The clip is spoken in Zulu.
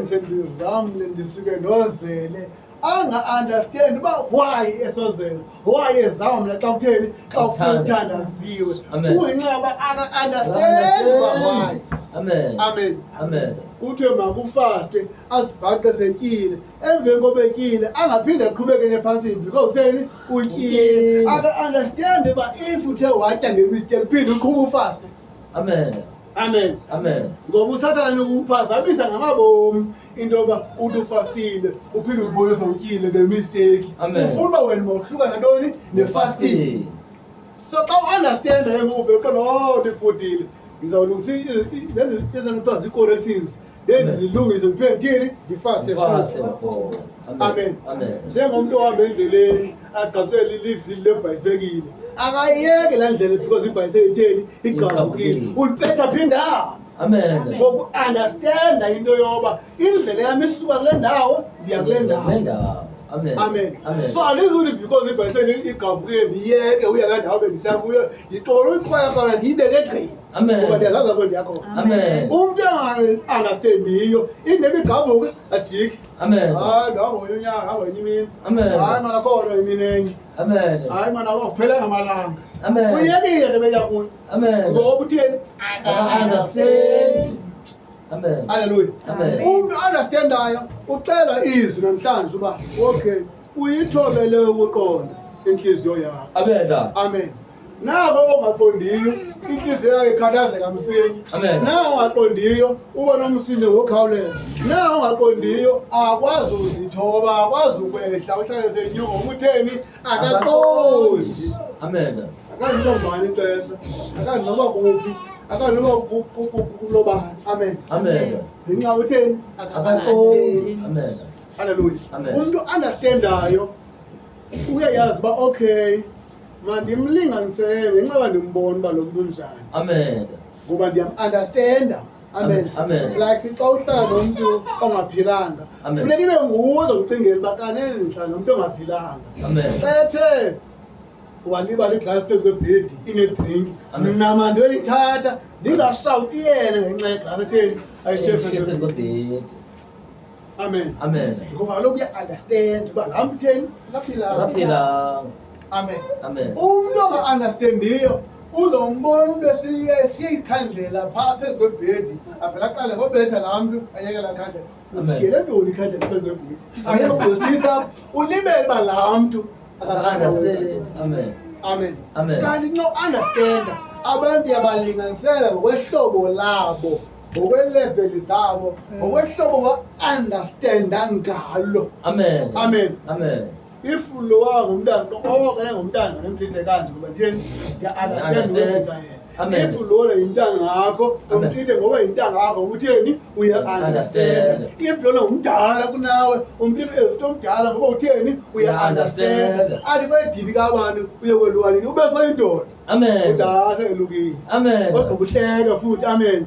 sendizamle ndisuke ndozele anga-understand uba why esozela, why ezamla xa kutheni xa ufuna uthandaziwe. Kuyinxa uba anga-understand uba why. Amen. Kuthiwe makufaste azibhaqe setyile, emveni kobetyile angaphinde aqhubeke nefasting because utheni utyile. Aka-understand uba if uthe watya ngemistake phinde uqhuba ufaste. Amen. Ngoba usathane ukuphazamisa ngamabomi into yoba uthi ufastile uphinde uzibone sowutyile ngemistake. Ufuna uba wena mawuhluka nantoni nefasting. So xa u-understanda ke ngoku uqonda ndibhotile ngizawulungisa ezinto kuthiwa zii-corrections then ndizilungise ndiphinde ndithini ndifaste. Amen. Njengomntu ohamba endleleni agqasuke livili lebhayisekile akayiyeke laa ndlela because ibhayisekile itheni igqabukile, ulipetha phinda. Ngoku-understanda into yoba indlela yam isuka kule ndawo ndiya kule ndawo. Amen. So alizuthi because ibhayisekile igqabukile ndiyeke uya laa ndawo bendisiya kuyo, ndixole uyiqwayaqala ndiyibeke egqini ngoba ndiyazazi apho ndiyakhona. Umntu enga-understandiyo indebe igqabuke ajike. Hayi ndihamba unyaka hamba enye imini. Hayi mana khona imini enye. Hayi mana akuphelanga amalanga. Uyekile into beya kuyo ngoba utheni understand. Haleluya. Umntu understandayo ucela izwi namhlanje uba okay uyithobele ukuqonda inhliziyo yakho. Amen. Nabo ongaqondiyo inhliziyo yakhe ikhathazeka msinya. Na ongaqondiyo uba nomsindo ngokukhawuleza. Na ongaqondiyo akwazi uzithoba, akwazi ukwehla uhlale senyuka ngoba utheni akaqondi. Akazi noba ngubani ixesha, akazi noba kuphi, akazi noba kulobani. Amen. Ngenxa utheni akaqondi. Haleluya. Umntu understandayo uyayazi uba okay mandimlinganisele ngenxa yoba ndimbona uba lo mntu unjani. Ngoba ndiyam-understanda. Amen. Like xa uhlala nomntu ongaphilanga funeka ibe nguwe ozomcingela uba kanene ndihlala nomntu ongaphilanga. Xa ethe walibala iglasi phezu kwebhedi inedrinki, mna mandiyoyithatha ndingasawuti yena ngenxa yeglasi etheni ayishiye phezu kwebhedi. Amen. Ngoba kaloku uya-understand uba laa mntu utheni akaphilanga. Amen. Umntu onga-understandiyo uzombona umntu eshiye ikhandlela phaa phezu kwebhedi avela aqale ngobetha laa mntu ayeke laa khandlela. Ushiyele ntoni ikhandlela phezu kwebhedi? Ayekugostisa apho ulibele uba laa mntu Amen. Kanti no-understanda abantu yabalinganisela ngokwehlobo labo, ngokweleveli zabo, ngokwehlobo ba-understanda ngalo. Amen. If lo wangumntana okanye ngumntana nemthethe kanje ngoba ndiyeni ndiya-understand ukwenza yena. If lona yintanga yakho umthethe ngoba yintanga yakho utheni uya-understand. If lona ngumdala kunawe umthethe ezinto omdala ngoba utheni uya-understand. Athi kwedidi kabantu uye kweluwanini ube soyindoda. Udala elukile. Kodwa ubuhleke futhi. Amen.